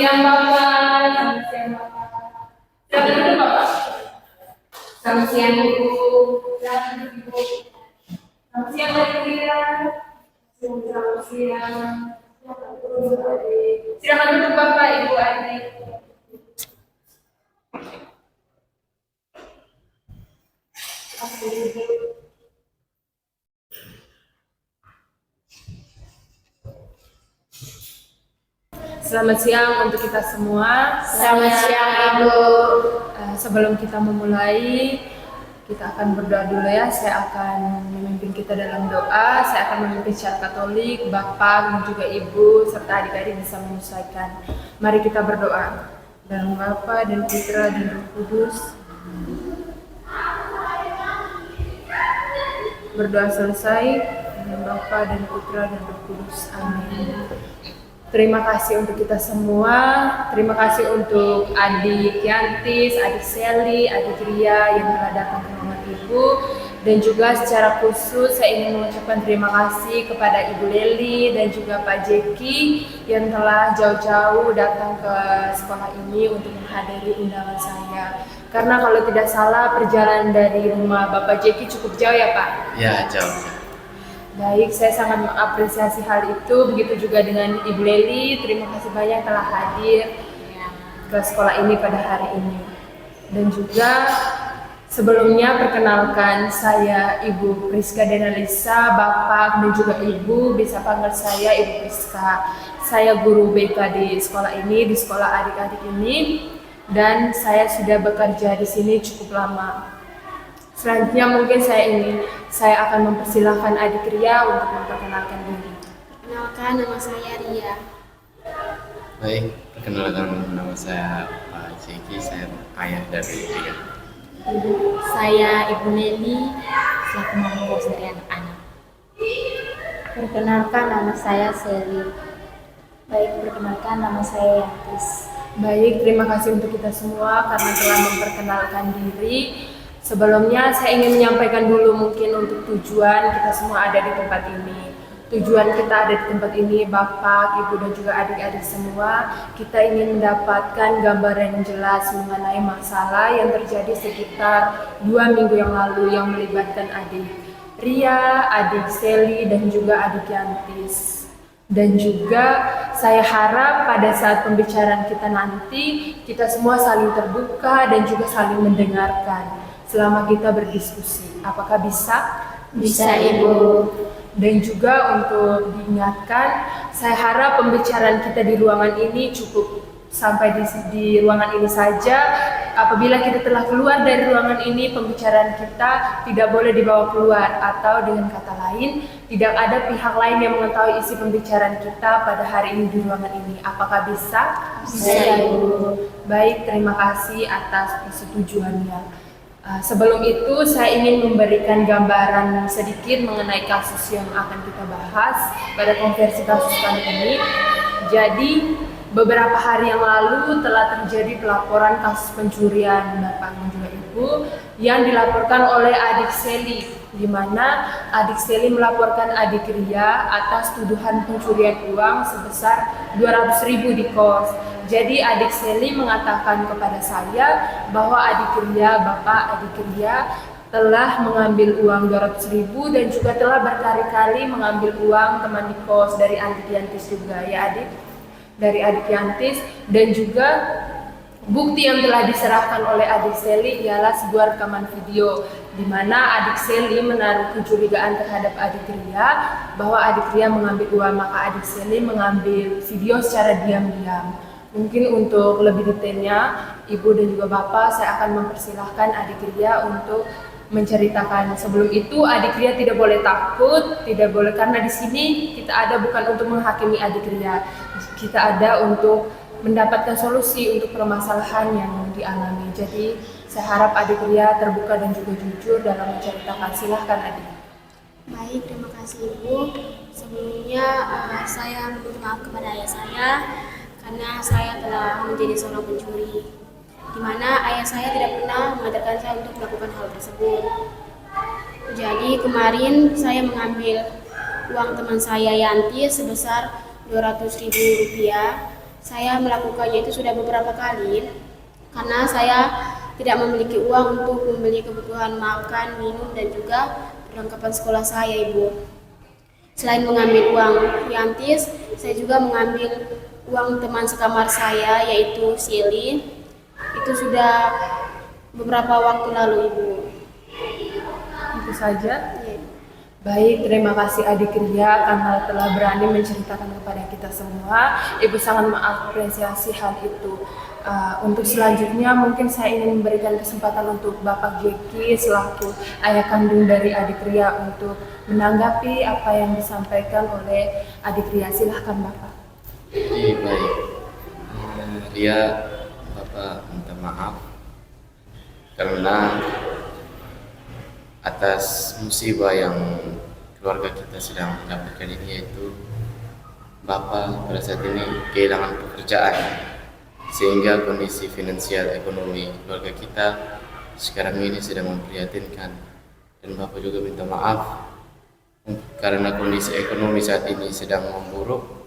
siang Bapak. Selamat siang Bapak. Silakan duduk Bapak. Selamat siang Ibu. Silakan duduk Ibu. Selamat siang Adik. Selamat siang. Silakan duduk Bapak Ibu Adik. Selamat siang untuk kita semua. Selamat siang Ibu. Sebelum kita memulai, kita akan berdoa dulu ya. Saya akan memimpin kita dalam doa. Saya akan memimpin secara Katolik, Bapak dan juga Ibu serta adik-adik bisa menyesuaikan. Mari kita berdoa. Dalam Bapa dan Putra dan Roh Kudus. Berdoa selesai. Dalam Bapa dan Putra dan Roh Kudus. Amin. Terima kasih untuk kita semua. Terima kasih untuk adik Yantis, adik Sally, adik Ria yang telah datang ke rumah Ibu. Dan juga secara khusus saya ingin mengucapkan terima kasih kepada Ibu Leli dan juga Pak Jeki yang telah jauh-jauh datang ke sekolah ini untuk menghadiri undangan saya. Karena kalau tidak salah perjalanan dari rumah Bapak Jeki cukup jauh ya Pak? Ya, jauh. Baik, saya sangat mengapresiasi hal itu. Begitu juga dengan Ibu Leli. Terima kasih banyak telah hadir ke sekolah ini pada hari ini. Dan juga sebelumnya perkenalkan saya Ibu Priska Denalisa, Bapak dan juga Ibu bisa panggil saya Ibu Priska. Saya guru BK di sekolah ini, di sekolah adik-adik ini, dan saya sudah bekerja di sini cukup lama. Selanjutnya mungkin saya akan mempersilahkan adik Ria untuk memperkenalkan diri. Perkenalkan, nama saya Ria. Baik, perkenalkan nama saya Pak Jeki, saya ayah dari Ria. Saya Ibu Leli, selaku mama kos dari anak-anak. Perkenalkan, nama saya Sally. Baik, perkenalkan, nama saya Yantis. Baik, terima kasih untuk kita semua karena telah memperkenalkan diri. Sebelumnya saya ingin menyampaikan dulu mungkin untuk tujuan kita semua ada di tempat ini. Tujuan kita ada di tempat ini, Bapak, Ibu dan juga adik-adik semua, kita ingin mendapatkan gambaran yang jelas mengenai masalah yang terjadi sekitar 2 minggu yang lalu yang melibatkan adik Ria, adik Sally dan juga adik Yantis. Dan juga saya harap pada saat pembicaraan kita nanti, kita semua saling terbuka dan juga saling mendengarkan selama kita berdiskusi. Apakah bisa? Bisa Ibu. Dan juga untuk diingatkan, saya harap pembicaraan kita di ruangan ini cukup sampai di ruangan ini saja. Apabila kita telah keluar dari ruangan ini, pembicaraan kita tidak boleh dibawa keluar. Atau dengan kata lain, tidak ada pihak lain yang mengetahui isi pembicaraan kita pada hari ini di ruangan ini. Apakah bisa? Bisa Ibu. Baik, terima kasih atas persetujuannya. Sebelum itu saya ingin memberikan gambaran sedikit mengenai kasus yang akan kita bahas pada konversi kasus kali ini. Jadi beberapa hari yang lalu telah terjadi pelaporan kasus pencurian Bapak dan juga Ibu yang dilaporkan oleh adik Sally, di mana adik Sally melaporkan adik Ria atas tuduhan pencurian uang sebesar 200.000 di kos. Jadi adik Sally mengatakan kepada saya bahwa adik Ria, Bapak adik Ria telah mengambil uang 200.000 dan juga telah berkali-kali mengambil uang teman di kos dari adik Yantis juga ya adik, dari adik Yantis. Dan juga bukti yang telah diserahkan oleh adik Sally ialah sebuah rekaman video di mana adik Sally menaruh kecurigaan terhadap adik Ria bahwa adik Ria mengambil uang, maka adik Sally mengambil video secara diam-diam. Mungkin untuk lebih detailnya, Ibu dan juga Bapak, saya akan mempersilahkan adik Ria untuk menceritakan. Sebelum itu, adik Ria tidak boleh takut, tidak boleh, karena di sini kita ada bukan untuk menghakimi adik Ria, kita ada untuk mendapatkan solusi untuk permasalahan yang dialami. Jadi, saya harap adik Ria terbuka dan juga jujur dalam menceritakan. Silahkan adik. Baik, terima kasih Ibu. Sebelumnya saya meminta maaf kepada ayah saya karena saya telah menjadi seorang pencuri, di mana ayah saya tidak pernah mengajarkan saya untuk melakukan hal tersebut. Jadi kemarin saya mengambil uang teman saya Yanti sebesar 200.000 rupiah saya melakukannya itu sudah beberapa kali karena saya tidak memiliki uang untuk membeli kebutuhan makan, minum, dan juga perlengkapan sekolah saya, Ibu. Selain mengambil uang Riantis, saya juga mengambil uang teman sekamar saya, yaitu Sili. Itu sudah beberapa waktu lalu, Ibu. Itu saja. Ya. Baik, terima kasih Adik Ria karena telah berani menceritakan kepada kita semua. Ibu sangat mengapresiasi hal itu. Untuk selanjutnya mungkin saya ingin memberikan kesempatan untuk Bapak Jeki selaku ayah kandung dari Adik Ria untuk menanggapi apa yang disampaikan oleh Adik Ria. Silahkan Bapak. Baik. Ria, Bapak minta maaf karena atas musibah yang keluarga kita sedang mendapatkan ini, yaitu Bapak pada saat ini kehilangan pekerjaan sehingga kondisi finansial ekonomi keluarga kita sekarang ini sedang memprihatinkan, dan Bapak juga minta maaf karena kondisi ekonomi saat ini sedang memburuk.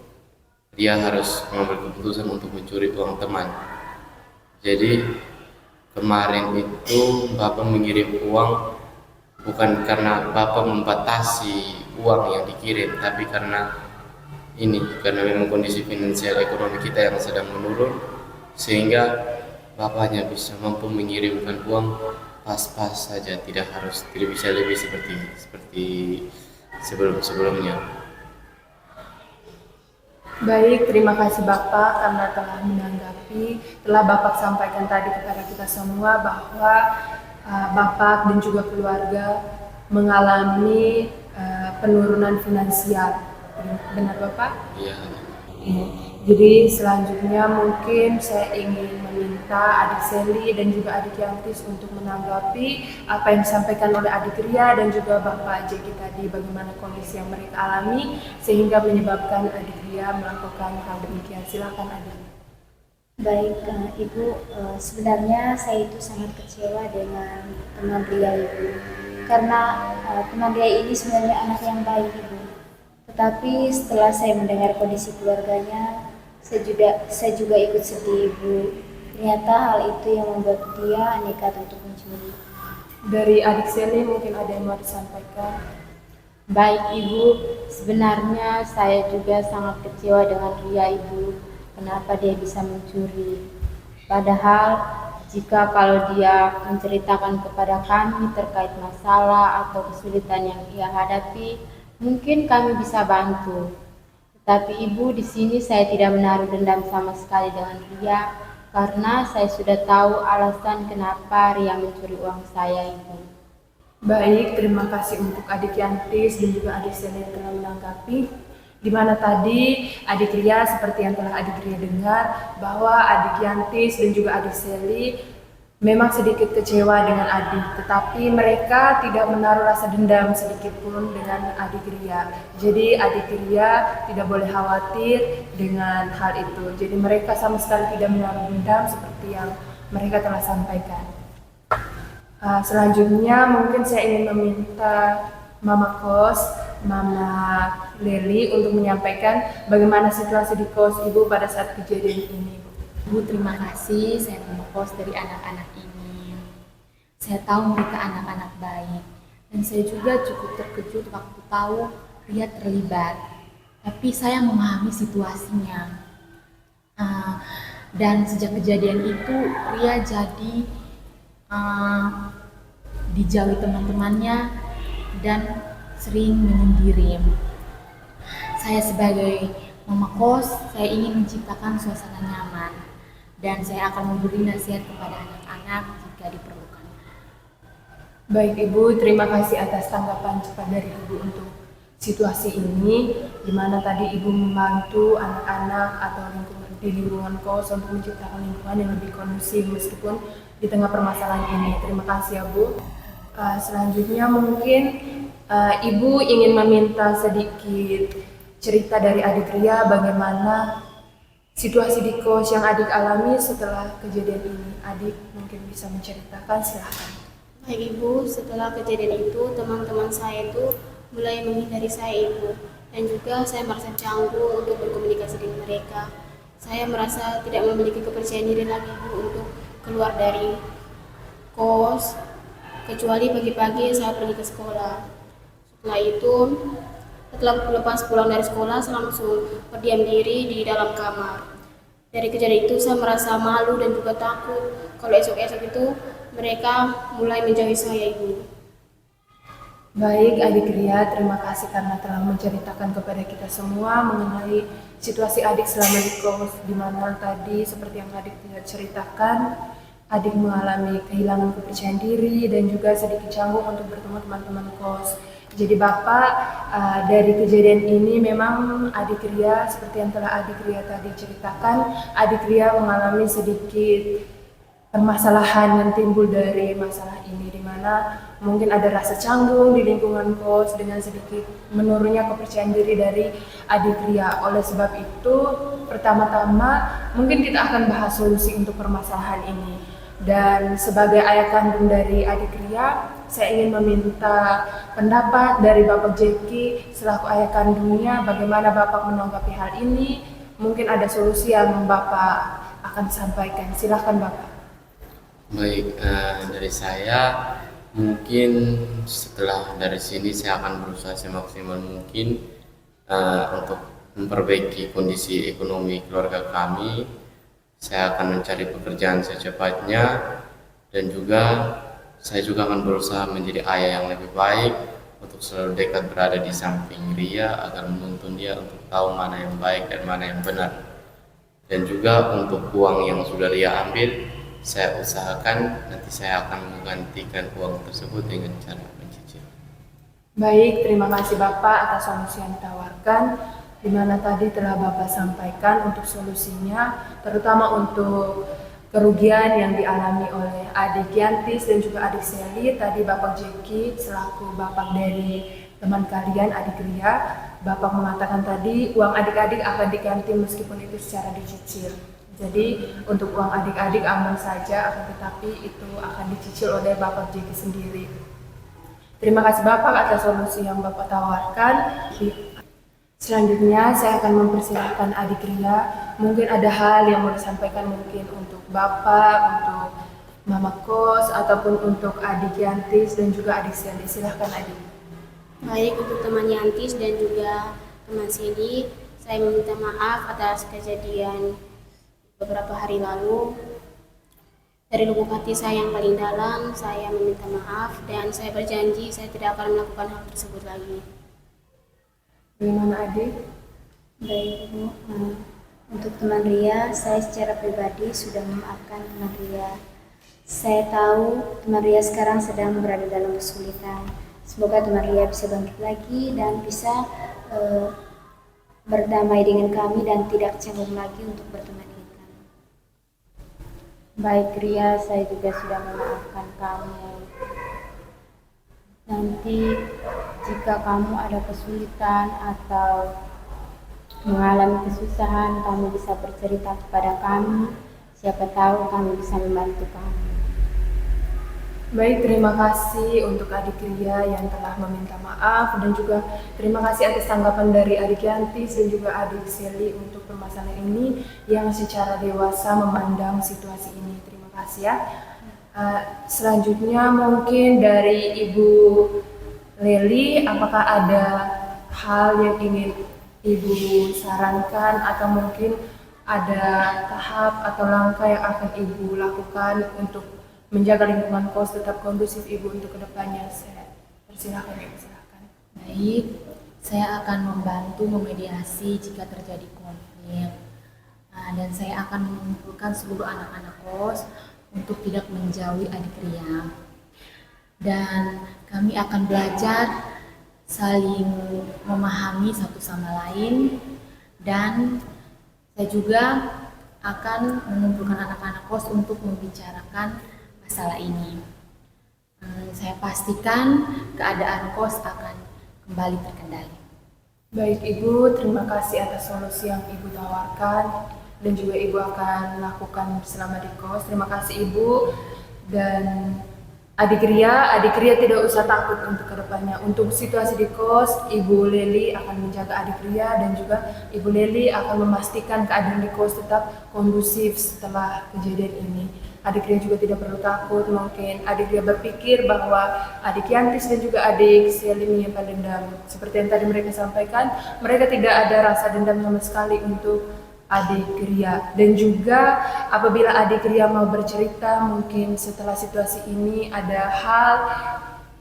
Dia harus mengambil keputusan untuk mencuri uang teman. Jadi kemarin itu Bapak mengirim uang bukan karena Bapak membatasi uang yang dikirim, tapi karena memang kondisi finansial ekonomi kita yang sedang menurun, sehingga Bapak hanya bisa mampu mengirimkan uang pas-pas saja, tidak bisa lebih seperti sebelumnya. Baik, terima kasih Bapak karena telah menanggapi, telah Bapak sampaikan tadi kepada kita semua bahwa Bapak dan juga keluarga mengalami penurunan finansial. Benar Bapak? Iya. Jadi selanjutnya mungkin saya ingin meminta Adik Seli dan juga Adik Yantis untuk menanggapi apa yang disampaikan oleh Adik Ria dan juga Bapak Jeki tadi, bagaimana kondisi yang mereka alami sehingga menyebabkan Adik Ria melakukan hal demikian. Silakan Adik. Baik, Ibu, sebenarnya saya itu sangat kecewa dengan teman Ria, Ibu, karena teman Ria ini sebenarnya anak yang baik, Ibu. Tetapi setelah saya mendengar kondisi keluarganya, saya juga ikut sedih, Ibu. Ternyata hal itu yang membuat dia nekat untuk mencuri. Dari Adik Seli mungkin ada yang mau disampaikan. Baik Ibu, sebenarnya saya juga sangat kecewa dengan Ria, Ibu. Kenapa dia bisa mencuri? Padahal kalau dia menceritakan kepada kami terkait masalah atau kesulitan yang ia hadapi, mungkin kami bisa bantu. Tetapi Ibu, di sini saya tidak menaruh dendam sama sekali dengan Ria, karena saya sudah tahu alasan kenapa Ria mencuri uang saya, Ibu. Baik, terima kasih untuk Adik Yantis dan juga Adik Seli yang telah menanggapi. Di mana tadi Adik Ria seperti yang telah Adik Ria dengar bahwa Adik Yantis dan juga Adik Seli memang sedikit kecewa dengan Adik, tetapi mereka tidak menaruh rasa dendam sedikit pun dengan Adik Ria. Jadi Adik Ria tidak boleh khawatir dengan hal itu. Jadi mereka sama sekali tidak menaruh dendam seperti yang mereka telah sampaikan. Selanjutnya mungkin saya ingin meminta Mama Kos, Mama Leli untuk menyampaikan bagaimana situasi di kos Ibu pada saat kejadian ini. Bu, terima kasih. Saya Mama Kos dari anak-anak ini. Saya tahu mereka anak-anak baik, dan saya juga cukup terkejut waktu tahu Ria terlibat. Tapi saya memahami situasinya. Dan sejak kejadian itu Ria jadi dijauhi teman-temannya dan sering menyendiri. Saya sebagai Mama Kos, saya ingin menciptakan suasana nyaman, dan saya akan memberi nasihat kepada anak-anak jika diperlukan. Baik Ibu, terima kasih atas tanggapan cepat dari Ibu untuk situasi ini, di mana tadi Ibu membantu anak-anak atau lingkungan kos untuk menciptakan lingkungan yang lebih kondusif meskipun di tengah permasalahan ini. Terima kasih ya Bu. Selanjutnya mungkin Ibu ingin meminta sedikit cerita dari Adik Ria bagaimana situasi di kos yang Adik alami setelah kejadian ini. Adik mungkin bisa menceritakan, silahkan. Baik Ibu, setelah kejadian itu teman-teman saya itu mulai menghindari saya, Ibu, dan juga saya merasa canggung untuk berkomunikasi dengan mereka. saya merasa tidak memiliki kepercayaan diri lagi Bu untuk keluar dari kos, kecuali pagi-pagi saya pergi ke sekolah. Setelah itu, setelah lepas pulang dari sekolah, saya langsung berdiam diri di dalam kamar. Dari kejadian itu saya merasa malu dan juga takut kalau esok-esok itu mereka mulai menjauhi saya Ibu. Baik, Adik Ria, terima kasih karena telah menceritakan kepada kita semua mengenai situasi adik selama di kos, di mana tadi seperti yang Adik ceritakan, Adik mengalami kehilangan kepercayaan diri dan juga sedikit canggung untuk bertemu teman-teman kos. Jadi Bapak, dari kejadian ini memang Adik Ria, seperti yang telah Adik Ria tadi ceritakan, Adik Ria mengalami sedikit permasalahan yang timbul dari masalah ini, di mana mungkin ada rasa canggung di lingkungan kos dengan sedikit menurunnya kepercayaan diri dari Adik Ria. Oleh sebab itu, pertama-tama mungkin kita akan bahas solusi untuk permasalahan ini. Dan sebagai ayah kandung dari Adik Ria, saya ingin meminta pendapat dari Bapak Jeki selaku ayah kandungnya, bagaimana Bapak menanggapi hal ini. Mungkin ada solusi yang Bapak akan sampaikan. Silahkan Bapak. Baik, dari saya mungkin setelah dari sini saya akan berusaha semaksimal mungkin untuk memperbaiki kondisi ekonomi keluarga kami. Saya akan mencari pekerjaan secepatnya dan juga saya juga akan berusaha menjadi ayah yang lebih baik untuk selalu dekat berada di samping Ria agar menuntun dia untuk tahu mana yang baik dan mana yang benar. Dan juga untuk uang yang sudah Ria ambil, saya usahakan nanti saya akan menggantikan uang tersebut dengan cara mencicil. Baik, terima kasih Bapak atas solusi yang ditawarkan, di mana tadi telah Bapak sampaikan untuk solusinya, terutama untuk kerugian yang dialami oleh adik Yantis dan juga adik Seli. Tadi Bapak Jeki selaku Bapak dari teman kalian, Adik Ria, Bapak mengatakan tadi uang adik-adik akan diganti meskipun itu secara dicicil. Jadi untuk uang adik-adik aman saja, akan tetapi itu akan dicicil oleh Bapak Jeki sendiri. Terima kasih Bapak atas solusi yang Bapak tawarkan. Selanjutnya saya akan mempersilahkan Adik Ria. Mungkin ada hal yang mau disampaikan mungkin untuk Bapak, untuk Mama Kos, ataupun untuk Adik Yantis dan juga Adik Seli. Silahkan Adik. Baik, untuk teman Yantis dan juga teman Seli, saya meminta maaf atas kejadian beberapa hari lalu. Dari lubuk hati saya yang paling dalam, saya meminta maaf dan saya berjanji saya tidak akan melakukan hal tersebut lagi. Bagaimana Adik? Baik Ibu, untuk teman Ria, saya secara pribadi sudah memaafkan teman Ria. Saya tahu teman Ria sekarang sedang berada dalam kesulitan. Semoga teman Ria bisa bangkit lagi dan bisa berdamai dengan kami dan tidak canggung lagi untuk berteman dengan kami. Baik Ria, saya juga sudah memaafkan kamu. Nanti jika kamu ada kesulitan atau mengalami kesusahan, kamu bisa bercerita kepada kami. Siapa tahu kami bisa membantu kamu. Baik, terima kasih untuk Adik Ria yang telah meminta maaf dan juga terima kasih atas tanggapan dari Adik Yantis dan juga Adik Seli untuk permasalahan ini yang secara dewasa memandang situasi ini. Terima kasih ya. Selanjutnya mungkin dari Ibu Leli, apakah ada hal yang ingin Ibu sarankan atau mungkin ada tahap atau langkah yang akan Ibu lakukan untuk menjaga lingkungan kos tetap kondusif Ibu untuk kedepannya? Saya persilahkan Ibu, silakan. Baik, saya akan membantu memediasi jika terjadi konflik. Dan saya akan mengumpulkan seluruh anak-anak kos untuk tidak menjauhi Adik Ria. Dan kami akan belajar saling memahami satu sama lain, dan saya juga akan mengumpulkan anak-anak kos untuk membicarakan masalah ini. Saya pastikan keadaan kos akan kembali terkendali. Baik Ibu, terima kasih atas solusi yang Ibu tawarkan dan juga Ibu akan lakukan selama di kos. Terima kasih Ibu, dan Adik Ria tidak usah takut untuk kedepannya. Untuk situasi di kos, Ibu Leli akan menjaga adik Ria dan juga Ibu Leli akan memastikan keadaan di kos tetap kondusif setelah kejadian ini. Adik Ria juga tidak perlu takut. Mungkin adik Ria berpikir bahwa adik Yantis dan juga adik Seli menyimpan dendam. Seperti yang tadi mereka sampaikan, mereka tidak ada rasa dendam sama sekali untuk adik Ria. Dan juga apabila adik Ria mau bercerita, mungkin setelah situasi ini ada hal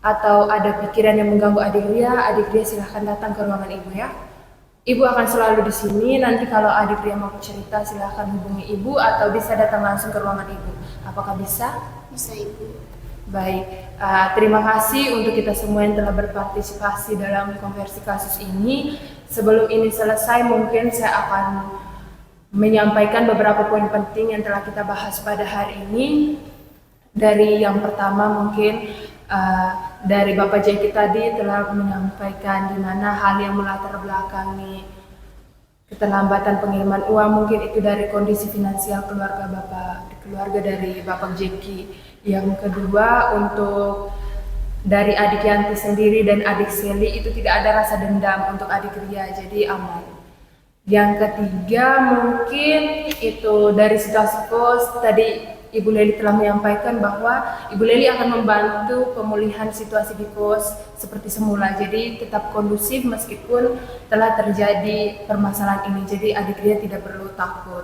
atau ada pikiran yang mengganggu adik Ria silahkan datang ke ruangan ibu ya. Ibu akan selalu di sini. Nanti kalau adik Ria mau cerita, silahkan hubungi ibu atau bisa datang langsung ke ruangan ibu. Apakah bisa? Bisa Ibu. Baik, terima kasih untuk kita semua yang telah berpartisipasi dalam konversi kasus ini. Sebelum ini selesai, mungkin saya akan menyampaikan beberapa poin penting yang telah kita bahas pada hari ini. Dari yang pertama mungkin dari Bapak Jeki tadi telah menyampaikan di mana hal yang melatar belakangi keterlambatan pengiriman uang, mungkin itu dari kondisi finansial keluarga dari Bapak Jeki. Yang kedua, untuk dari adik Yanti sendiri dan adik Seli itu tidak ada rasa dendam untuk adik Ria, jadi aman. Yang ketiga mungkin itu dari situasi kos, tadi Ibu Leli telah menyampaikan bahwa Ibu Leli akan membantu pemulihan situasi di kos seperti semula, jadi tetap kondusif meskipun telah terjadi permasalahan ini, jadi adik Ria tidak perlu takut.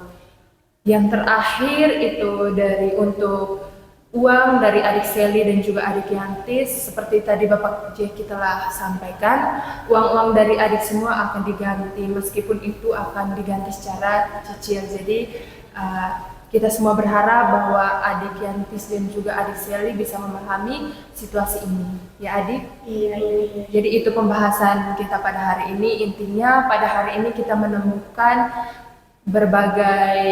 Yang terakhir itu dari untuk uang dari adik Seli dan juga adik Yantis, seperti tadi Bapak Jeki telah sampaikan, uang-uang dari adik semua akan diganti, meskipun itu akan diganti secara cicil. Jadi kita semua berharap bahwa adik Yantis dan juga adik Seli bisa memahami situasi ini. Ya adik? Iya. Jadi itu pembahasan kita pada hari ini. Intinya pada hari ini kita menemukan berbagai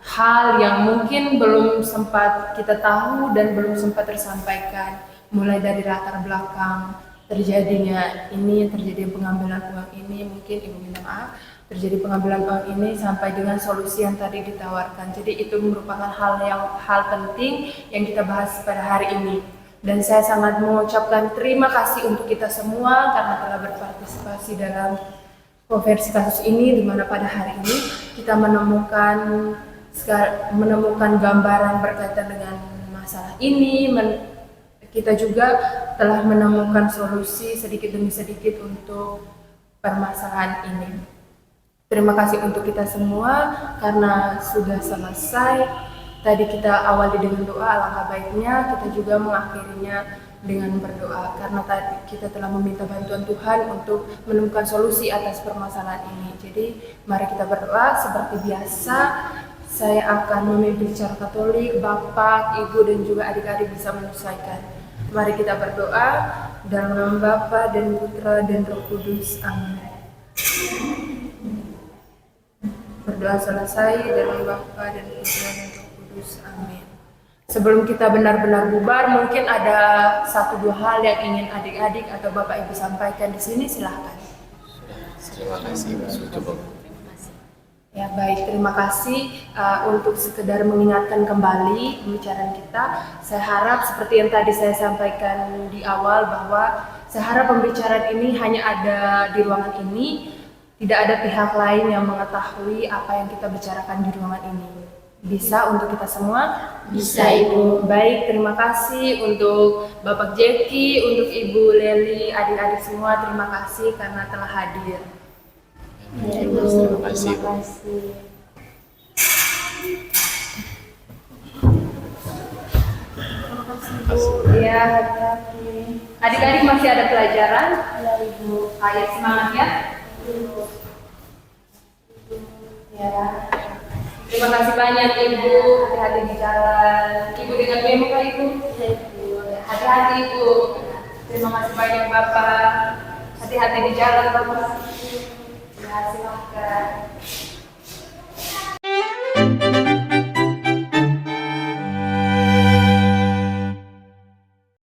hal yang mungkin belum sempat kita tahu dan belum sempat tersampaikan, mulai dari latar belakang terjadinya ini, terjadi pengambilan uang ini, mungkin Ibu minta maaf, terjadi pengambilan uang ini sampai dengan solusi yang tadi ditawarkan. Jadi itu merupakan hal penting yang kita bahas pada hari ini. Dan saya sangat mengucapkan terima kasih untuk kita semua karena telah berpartisipasi dalam konversi kasus ini, di mana pada hari ini kita menemukan gambaran berkaitan dengan masalah ini. Kita juga telah menemukan solusi sedikit demi sedikit untuk permasalahan ini. Terima kasih untuk kita semua karena sudah selesai. Tadi kita awali dengan doa, alangkah baiknya kita juga mengakhirinya dengan berdoa, karena tadi kita telah meminta bantuan Tuhan untuk menemukan solusi atas permasalahan ini. Jadi mari kita berdoa seperti biasa. Saya akan memimpin secara Katolik, Bapak, Ibu, dan juga adik-adik bisa menyesuaikan. Mari kita berdoa dalam nama Bapa dan Putra dan Roh Kudus. Amin. Berdoa selesai dalam Bapa dan Putra dan Roh Kudus. Amin. Sebelum kita benar-benar bubar, mungkin ada 1-2 hal yang ingin adik-adik atau Bapak Ibu sampaikan di sini, silahkan. Terima kasih, sudah cukup. Ya baik, terima kasih untuk sekedar mengingatkan kembali pembicaraan kita. Saya harap seperti yang tadi saya sampaikan di awal bahwa saya harap pembicaraan ini hanya ada di ruangan ini, tidak ada pihak lain yang mengetahui apa yang kita bicarakan di ruangan ini. Bisa untuk kita semua? Bisa, Ibu. Baik, terima kasih untuk Bapak Jeki, untuk Ibu Leli, adik-adik semua, terima kasih karena telah hadir. Ya, Ibu, terima kasih. terima kasih. Ya, hati-hati. Adik-adik masih ada pelajaran? Ya Ibu. Ayo semangat ya. Ya. Terima kasih banyak Ibu. Hati-hati di jalan. Ibu dengan memo kah Ibu? Ya Ibu. Hati-hati Ibu. Terima kasih banyak Bapak. Hati-hati di jalan Bapak. Ya, silakan.